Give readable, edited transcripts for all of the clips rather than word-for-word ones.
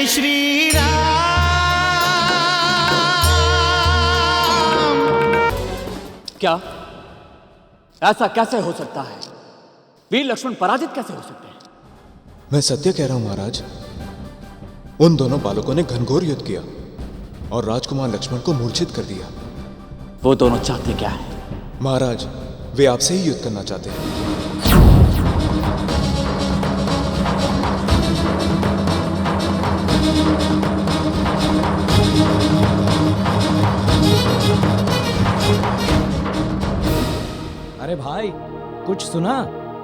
श्री राम। क्या ऐसा कैसे हो सकता है? वीर लक्ष्मण पराजित कैसे हो सकते हैं? मैं सत्य कह रहा हूं महाराज। उन दोनों बालकों ने घनघोर युद्ध किया और राजकुमार लक्ष्मण को मूर्छित कर दिया। वो दोनों चाहते क्या है? महाराज, वे आपसे ही युद्ध करना चाहते हैं। अरे भाई, कुछ सुना?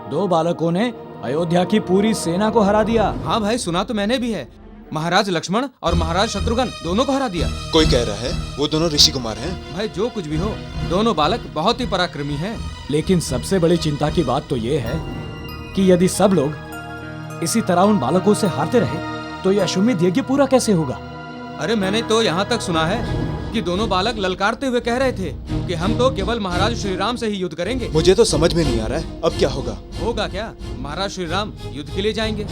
दो बालकों ने अयोध्या की पूरी सेना को हरा दिया। हाँ भाई, सुना तो मैंने भी है। महाराज लक्ष्मण और महाराज शत्रुघ्न दोनों को हरा दिया। कोई कह रहा है वो दोनों ऋषि कुमार हैं। भाई जो कुछ भी हो, दोनों बालक बहुत ही पराक्रमी हैं। लेकिन सबसे बड़ी चिंता की बात तो ये है कि यदि सब लोग इसी तरह उन बालकों से हारते रहे तो यह अश्वमेध यज्ञ पूरा कैसे होगा? अरे मैंने तो यहाँ तक सुना है कि दोनों बालक ललकारते हुए कह रहे थे कि हम तो केवल महाराज श्री राम से ही युद्ध करेंगे। मुझे तो समझ में नहीं आ रहा है अब क्या होगा। होगा क्या? महाराज श्री राम युद्ध के लिए जाएंगे।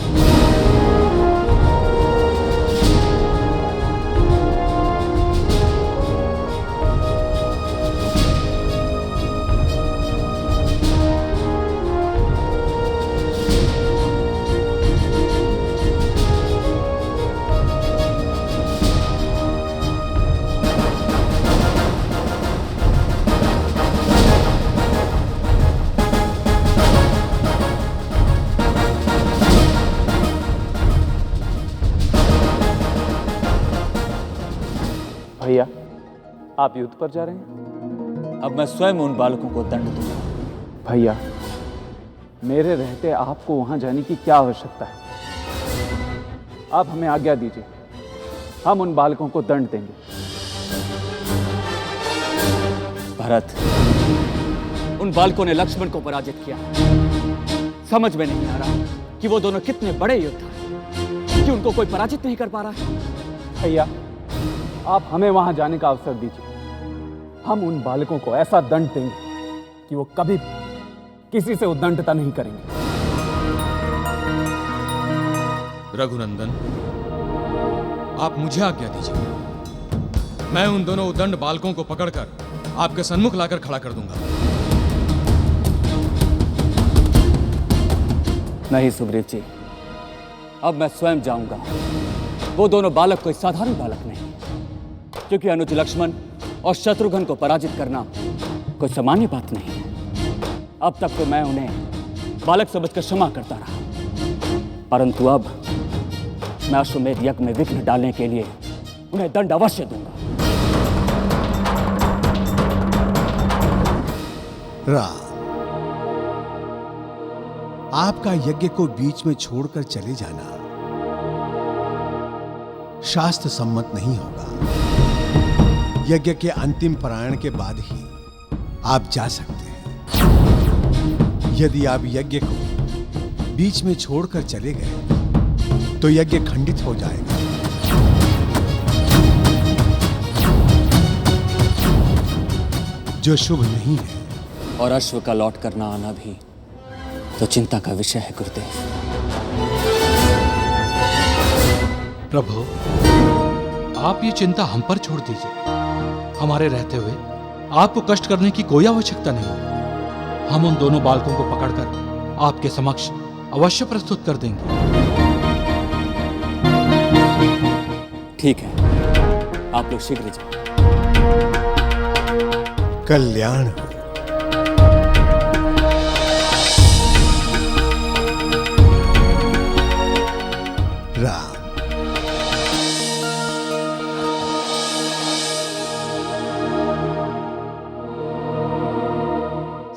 भैया, आप युद्ध पर जा रहे हैं? अब मैं स्वयं उन बालकों को दंड दूंगा। भैया, मेरे रहते आपको वहां जाने की क्या आवश्यकता है? आप हमें आज्ञा दीजिए, हम उन बालकों को दंड देंगे। भरत, उन बालकों ने लक्ष्मण को पराजित किया। समझ में नहीं आ रहा कि वो दोनों कितने बड़े योद्धा हैं कि उनको कोई पराजित नहीं कर पा रहा है। भैया, आप हमें वहां जाने का अवसर दीजिए। हम उन बालकों को ऐसा दंड देंगे कि वो कभी किसी से उद्दंडता नहीं करेंगे। रघुनंदन, आप मुझे आज्ञा दीजिए। मैं उन दोनों उद्दंड बालकों को पकड़कर आपके सन्मुख लाकर खड़ा कर दूंगा। नहीं सुग्रीव जी, अब मैं स्वयं जाऊंगा। वो दोनों बालक कोई साधारण बालक नहीं, क्योंकि अनुज लक्ष्मण और शत्रुघ्न को पराजित करना कोई सामान्य बात नहीं है। अब तक तो मैं उन्हें बालक समझकर क्षमा करता रहा, परंतु अब मैं अश्वमेध यज्ञ में विघ्न डालने के लिए उन्हें दंड अवश्य दूंगा। राम, आपका यज्ञ को बीच में छोड़कर चले जाना शास्त्र सम्मत नहीं होगा। यज्ञ के अंतिम पारायण के बाद ही आप जा सकते हैं। यदि आप यज्ञ को बीच में छोड़कर चले गए तो यज्ञ खंडित हो जाएगा। जो शुभ नहीं है। और अश्व का लौट कर ना आना भी तो चिंता का विषय है गुरुदेव। प्रभु, आप ये चिंता हम पर छोड़ दीजिए। हमारे रहते हुए आपको कष्ट करने की कोई आवश्यकता नहीं। हम उन दोनों बालकों को पकड़कर आपके समक्ष अवश्य प्रस्तुत कर देंगे। ठीक है, आप लोग शीघ्र जाओ। कल्याण हो। राम,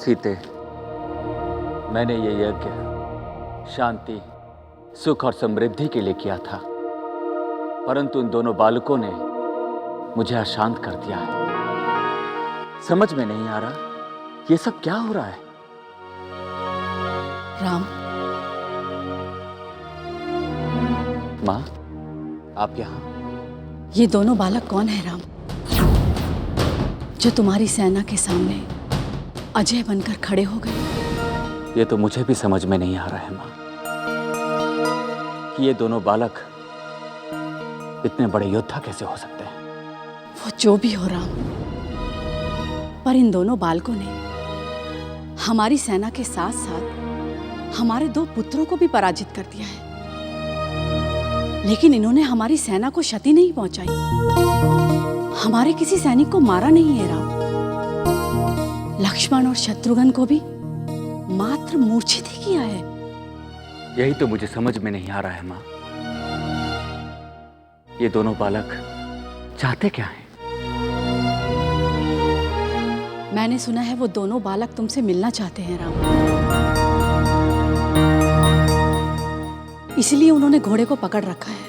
सीते, मैंने ये यज्ञ शांति, सुख और समृद्धि के लिए किया था, परंतु उन दोनों बालकों ने मुझे अशांत कर दिया है। समझ में नहीं आ रहा ये सब क्या हो रहा है। राम, माँ, आप यहाँ? ये दोनों बालक कौन है राम, जो तुम्हारी सेना के सामने अजय बनकर खड़े हो गए? ये तो मुझे भी समझ में नहीं आ रहा है माँ कि ये दोनों बालक इतने बड़े योद्धा कैसे हो सकते हैं? वो जो भी हो राम, पर इन दोनों बालकों ने हमारी सेना के साथ साथ हमारे 2 पुत्रों को भी पराजित कर दिया है। लेकिन इन्होंने हमारी सेना को क्षति नहीं पहुंचाई, हमारे किसी सैनिक को मारा नहीं है राम। लक्ष्मण और शत्रुघ्न को भी मात्र मूर्छित ही किया है। यही तो मुझे समझ में नहीं आ रहा है माँ। ये दोनों बालक चाहते क्या हैं? मैंने सुना है वो दोनों बालक तुमसे मिलना चाहते हैं राम, इसलिए उन्होंने घोड़े को पकड़ रखा है।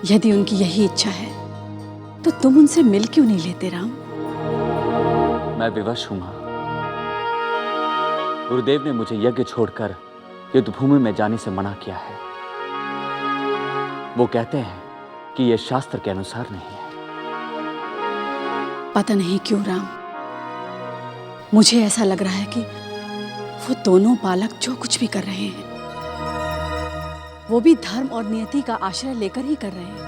यदि उनकी यही इच्छा है तो तुम उनसे मिल क्यों नहीं लेते राम? मैं विवश हूं मां। गुरुदेव ने मुझे यज्ञ छोड़कर युद्ध भूमि में जाने से मना किया है। वो कहते हैं कि यह शास्त्र के अनुसार नहीं है। पता नहीं क्यों राम, मुझे ऐसा लग रहा है कि वो दोनों बालक जो कुछ भी कर रहे हैं वो भी धर्म और नियति का आश्रय लेकर ही कर रहे हैं।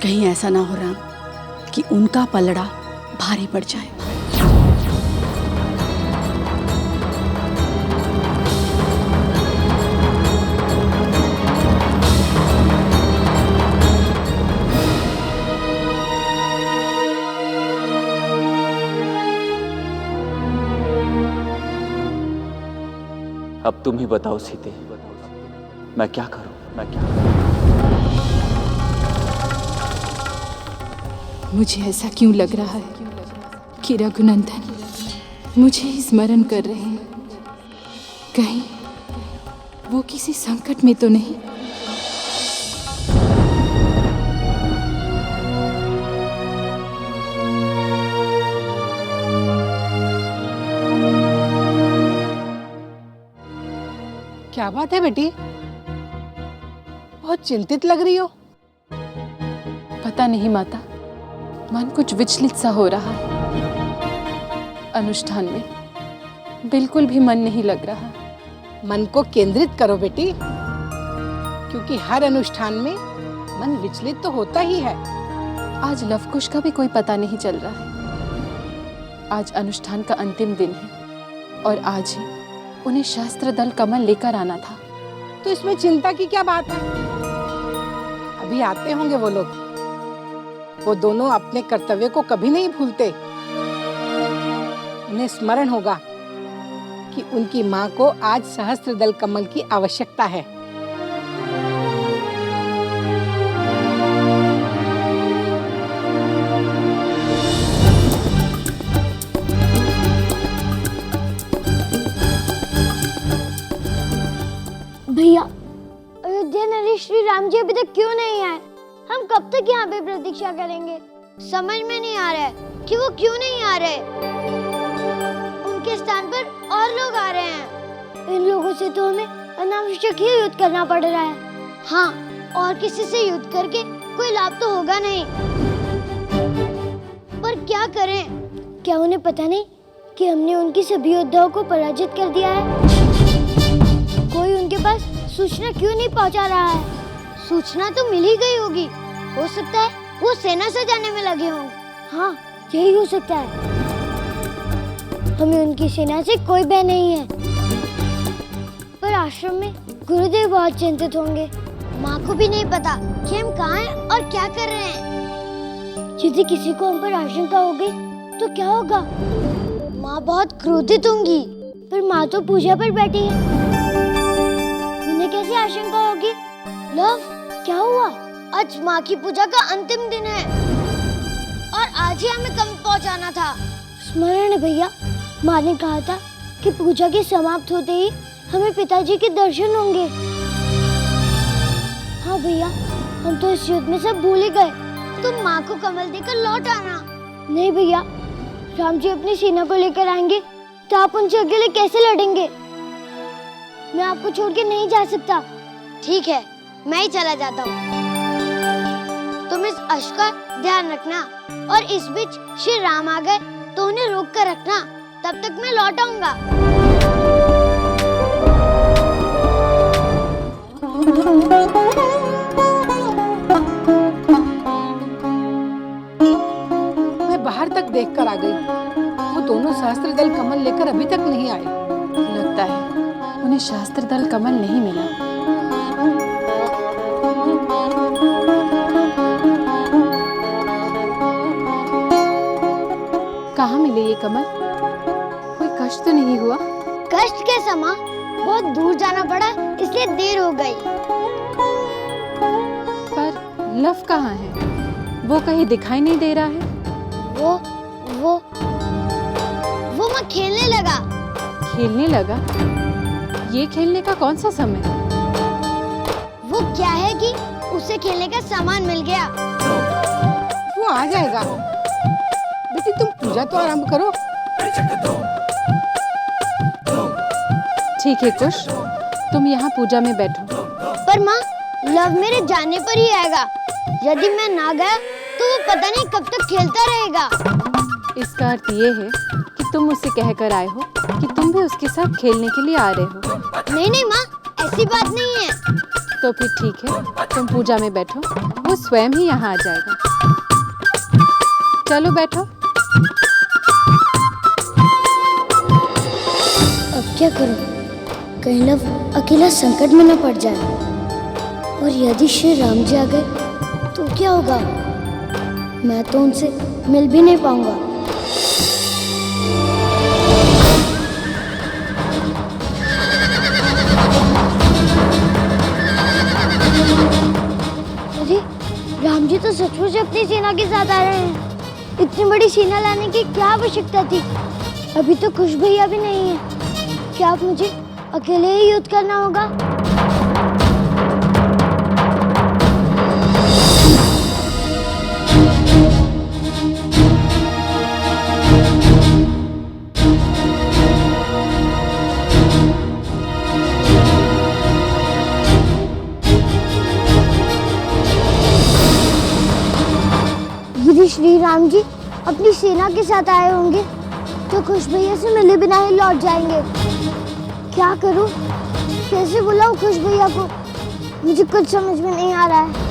कहीं ऐसा ना हो राम कि उनका पलड़ा भारी पड़ जाए। अब तुम ही बताओ सीते, मैं क्या करूं? मुझे ऐसा क्यों लग रहा है कि रघुनंदन मुझे ही स्मरण कर रहे हैं। कहीं वो किसी संकट में तो नहीं? क्या बात है बेटी, बहुत चिंतित लग रही हो। पता नहीं माता, मन कुछ विचलित सा हो रहा है। अनुष्ठान में बिल्कुल भी मन नहीं लग रहा। मन को केंद्रित करो बेटी, क्योंकि हर अनुष्ठान में मन विचलित तो होता ही है। आज लवकुश का भी कोई पता नहीं चल रहा है। आज अनुष्ठान का अंतिम दिन है और आज ही उन्हें शास्त्र दल कमल लेकर आना था। तो इसमें चिंता की क्या बात है? अभी आते होंगे वो लोग। वो दोनों अपने कर्तव्य को कभी नहीं भूलते। उन्हें स्मरण होगा कि उनकी माँ को आज सहस्त्र दल कमल की आवश्यकता है। भैया, अयोध्या नरेश श्री राम जी अभी तक क्यों नहीं आए? हम कब तक यहाँ पे प्रतीक्षा करेंगे? समझ में नहीं आ रहा है कि वो क्यों नहीं आ रहे। उनके स्थान पर और लोग आ रहे हैं। इन लोगों से तो हमें अनावश्यक ही युद्ध करना पड़ रहा है। हाँ, और किसी से युद्ध करके कोई लाभ तो होगा नहीं। पर क्या करें? क्या उन्हें पता नहीं कि हमने उनकी सभी योद्धाओं को पराजित कर दिया है? कोई उनके पास सूचना क्यों नहीं पहुंचा रहा है? सूचना तो मिल ही गई होगी। हो सकता है वो सेना से जाने में लगे हों। हाँ, यही हो सकता है। हमें उनकी सेना से कोई भय नहीं है। पर आश्रम में गुरुदेव बहुत चिंतित होंगे। माँ को भी नहीं पता कि हम कहाँ हैं और क्या कर रहे हैं। यदि किसी को हम पर आशंका हो गई तो क्या होगा? माँ बहुत क्रोधित होंगी। पर माँ तो पूजा पर बैठी है, उन्हें कैसे आशंका होगी? लव, क्या हुआ? आज माँ की पूजा का अंतिम दिन है और आज ही हमें कम पहुँचाना था। स्मरण है भैया, माँ ने कहा था कि पूजा के समाप्त होते ही हमें पिताजी के दर्शन होंगे। हाँ भैया, हम तो इस युद्ध में सब भूल ही गए। तुम माँ को कमल देकर लौट आना। नहीं भैया, राम जी अपनी सेना को लेकर आएंगे तो आप उनसे अकेले कैसे लड़ेंगे? मैं आपको छोड़ के नहीं जा सकता। ठीक है, मैं ही चला जाता हूँ। तुम इस अश्व का ध्यान रखना और इस बीच श्री राम आ गए तो उन्हें रोक कर रखना। तब तक मैं लौट आऊंगा। शास्त्र दल कमल लेकर अभी तक नहीं आए। लगता है उन्हें शास्त्र दल कमल नहीं मिला। कहाँ मिले ये कमल? कोई कष्ट तो नहीं हुआ? कष्ट कैसा माँ, बहुत दूर जाना पड़ा इसलिए देर हो गई। पर लव कहाँ है? वो कहीं दिखाई नहीं दे रहा है। वो माँ खेलने लगा। खेलने लगा? ये खेलने का कौन सा समय? वो क्या है कि उसे खेलने का सामान मिल गया। वो आ जाएगा। बेटी तुम पूजा तो आरंभ करो। ठीक है कुश, तुम यहाँ पूजा में बैठो। पर माँ, लव मेरे जाने पर ही आएगा। यदि मैं ना गया तो वो पता नहीं कब तक खेलता रहेगा। इसका अर्थ ये है कि तुम उसे कहकर आए हो कि तुम भी उसके साथ खेलने के लिए आ रहे हो। नहीं माँ, ऐसी बात नहीं है। तो फिर ठीक है, तुम पूजा में बैठो, वो स्वयं ही यहाँ आ जाएगा। चलो बैठो। अब क्या करूं? कहीं लव अकेला संकट में न पड़ जाए। और यदि श्री राम जी आ गए तो क्या होगा? मैं तो उनसे मिल भी नहीं पाऊंगा। अरे राम जी तो सचमुच अपनी सेना के साथ आ रहे हैं। इतनी बड़ी सेना लाने की क्या आवश्यकता थी? अभी तो खुश भैया भी नहीं है। क्या आप मुझे अकेले ही युद्ध करना होगा? यदि श्री राम जी अपनी सेना के साथ आए होंगे तो खुश भैया से मिले बिना ही लौट जाएंगे। क्या करूं? कैसे बुलाऊं खुश भैया को? मुझे कुछ समझ में नहीं आ रहा है।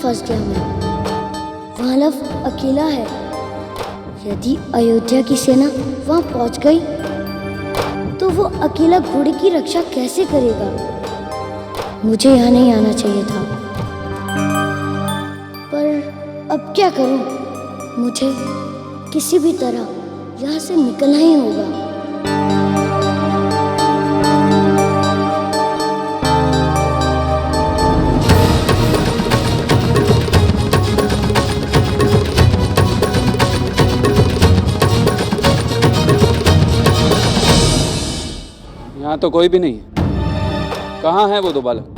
फंस गया मैं। वहाँ लव अकेला है। यदि अयोध्या की सेना वहाँ पहुँच गई तो वो अकेला घोड़े की रक्षा कैसे करेगा? मुझे यहाँ नहीं आना चाहिए था। पर अब क्या करूँ? मुझे किसी भी तरह यहाँ से निकलना ही होगा। यहाँ तो कोई भी नहीं है। कहाँ है वो दो बालक?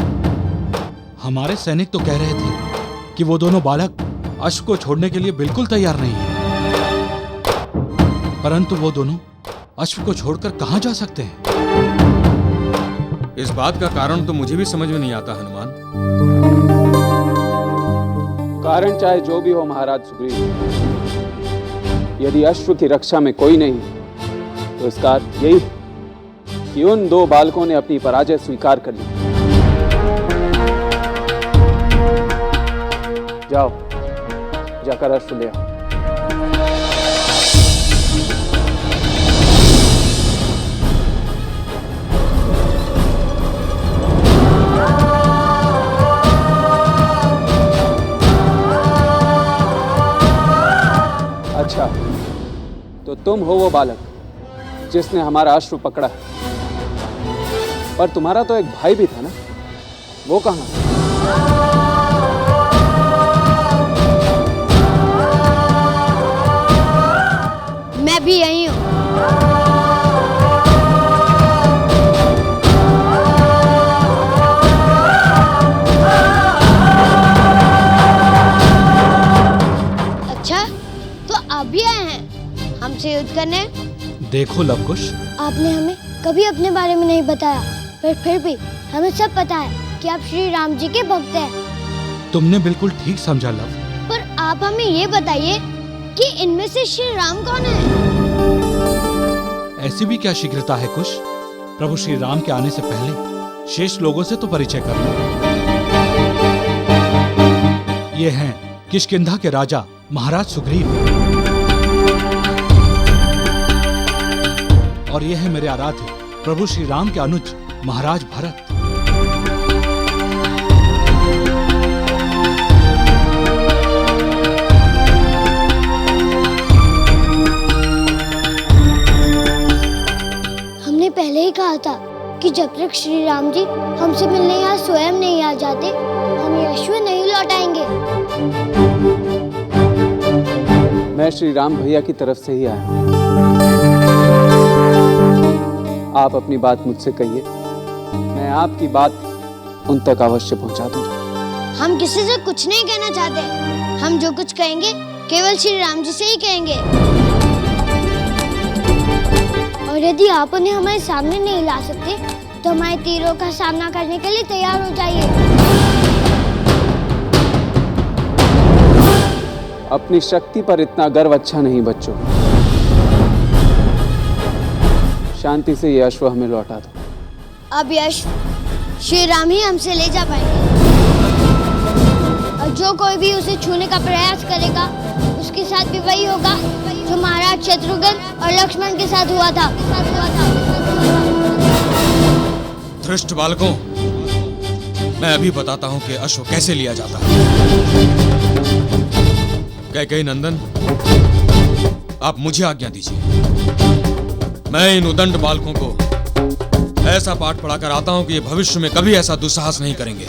हमारे सैनिक तो कह रहे थे कि वो दोनों बालक अश्व को छोड़ने के लिए बिल्कुल तैयार नहीं है। परंतु वो दोनों अश्व को छोड़कर कहाँ जा सकते हैं? इस बात का कारण तो मुझे भी समझ में नहीं आता हनुमान। कारण चाहे जो भी हो महाराज सुग्रीव, यदि अश्व की रक्षा में कोई नहीं तो इसका अर्थ यही है कि उन दो बालकों ने अपनी पराजय स्वीकार कर ली। जाओ, जाकर अश्व ले आओ। अच्छा, तो तुम हो वो बालक जिसने हमारा अश्व पकड़ा है। पर तुम्हारा तो एक भाई भी था ना, वो कहाँ? मैं भी यही हूँ। युद्ध करने? देखो लवकुश, आपने हमें कभी अपने बारे में नहीं बताया, पर फिर भी हमें सब पता है कि आप श्री राम जी के भक्त हैं। तुमने बिल्कुल ठीक समझा लव। पर आप हमें ये बताइए कि इनमें से श्री राम कौन है? ऐसी भी क्या शीघ्रता है कुश? प्रभु श्री राम के आने से पहले शेष लोगों से तो परिचय कर लो। ये हैं किष्किंधा के राजा महाराज सुग्रीव, और ये है मेरे आराध्य प्रभु श्री राम के अनुज महाराज भरत। हमने पहले ही कहा था कि जब तक श्री राम जी हमसे मिलने यहाँ स्वयं नहीं आ जाते, हम ये अश्व नहीं लौटाएंगे। मैं श्री राम भैया की तरफ से ही आया हूँ। आप अपनी बात मुझसे कहिए, मैं आपकी बात उन तक अवश्य पहुंचा दूंगा। हम किसी से कुछ नहीं कहना चाहते, हम जो कुछ कहेंगे केवल श्री राम जी से ही कहेंगे। और यदि आप उन्हें हमारे सामने नहीं ला सकते तो हमारे तीरों का सामना करने के लिए तैयार हो जाइए। अपनी शक्ति पर इतना गर्व अच्छा नहीं बच्चों। शांति से ये अश्व हमें लौटा दो। अब ये अश्व श्री राम ही हमसे ले जा पाएंगे, और जो कोई भी उसे छूने का प्रयास करेगा उसके साथ भी वही होगा जो महाराज शत्रुघ्न और लक्ष्मण के साथ हुआ था। धृष्ट बालकों, मैं अभी बताता हूं कि अश्व कैसे लिया जाता है। कैकेयी नंदन, आप मुझे आज्ञा दीजिए। मैं इन उदंड बालकों को ऐसा पाठ पढ़ाकर आता हूं कि ये भविष्य में कभी ऐसा दुस्साहस नहीं करेंगे।